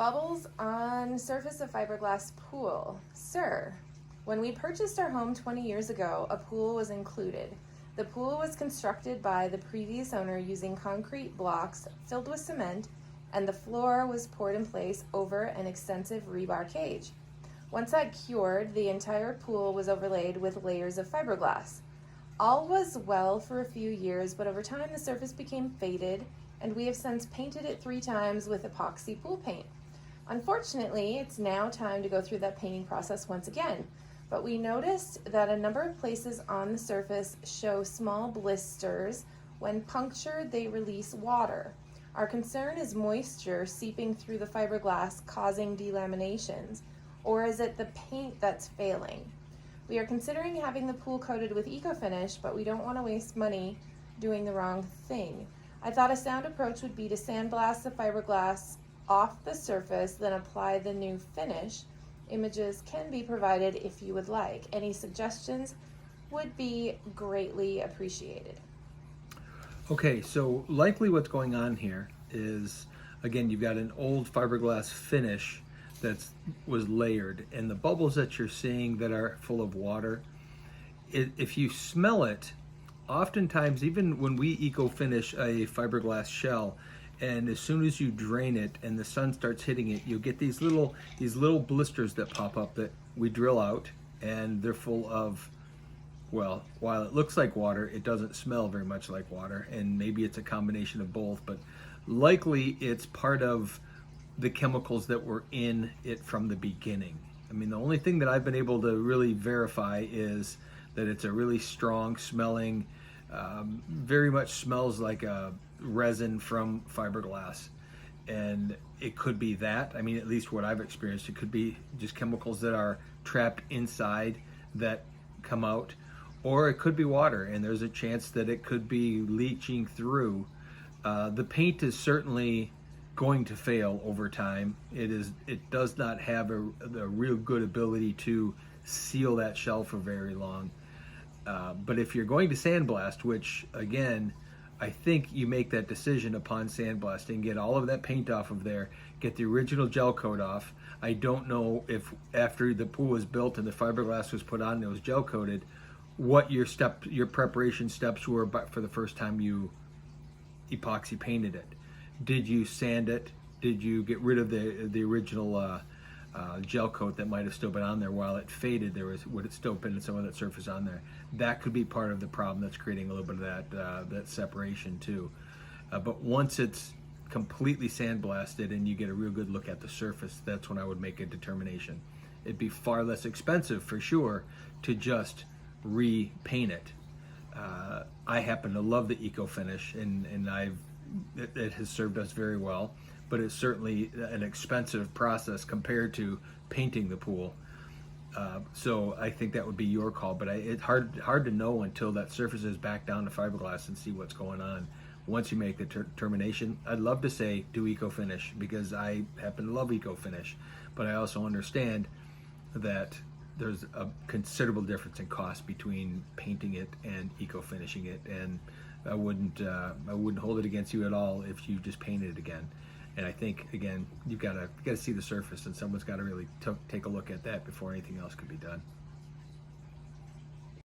Bubbles on surface of fiberglass pool. Sir, when we purchased our home 20 years ago, a pool was included. The pool was constructed by the previous owner using concrete blocks filled with cement, and the floor was poured in place over an extensive rebar cage. Once that cured, the entire pool was overlaid with layers of fiberglass. All was well for a few years, but over time the surface became faded, and we have since painted it 3 times with epoxy pool paint. Unfortunately, it's now time to go through that painting process once again, but we noticed that a number of places on the surface show small blisters. When punctured, they release water. Our concern is moisture seeping through the fiberglass causing delaminations, or is it the paint that's failing? We are considering having the pool coated with eco-finish, but we don't want to waste money doing the wrong thing. I thought a sound approach would be to sandblast the fiberglass off the surface, then apply the new finish. Images can be provided if you would like. Any suggestions would be greatly appreciated. Okay, so likely what's going on here is, again, you've got an old fiberglass finish that was layered, and the bubbles that you're seeing that are full of water, if you smell it, oftentimes even when we eco-finish a fiberglass shell, and as soon as you drain it and the sun starts hitting it, you'll get these little blisters that pop up that we drill out, and they're full of, well, while it looks like water, it doesn't smell very much like water, and maybe it's a combination of both, but likely it's part of the chemicals that were in it from the beginning. I mean, the only thing that I've been able to really verify is that it's a really strong smelling, very much smells like a resin from fiberglass. And it could be that, I mean, at least what I've experienced, it could be just chemicals that are trapped inside that come out, or it could be water, and there's a chance that it could be leaching through. The paint is certainly going to fail over time. It does not have a real good ability to seal that shell for very long. But if you're going to sandblast, which again, I think you make that decision upon sandblasting, get all of that paint off of there, get the original gel coat off. I don't know if after the pool was built and the fiberglass was put on and it was gel coated, what your preparation steps were for the first time you epoxy painted it. Did you sand it? Did you get rid of the original gel coat that might have still been on there while it faded? Would it still been some of that surface on there? That could be part of the problem that's creating a little bit of that separation too. But once it's completely sandblasted and you get a real good look at the surface, that's when I would make a determination. It'd be far less expensive for sure to just repaint it. I happen to love the eco finish, and it has served us very well, but it's certainly an expensive process compared to painting the pool. So I think that would be your call, but it's hard to know until that surface is back down to fiberglass and see what's going on. Once you make the determination, I'd love to say do eco finish because I happen to love eco finish, but I also understand that there's a considerable difference in cost between painting it and eco finishing it, and I wouldn't hold it against you at all if you just painted it again. And I think, again, you've got to see the surface, and someone's got to really take a look at that before anything else could be done.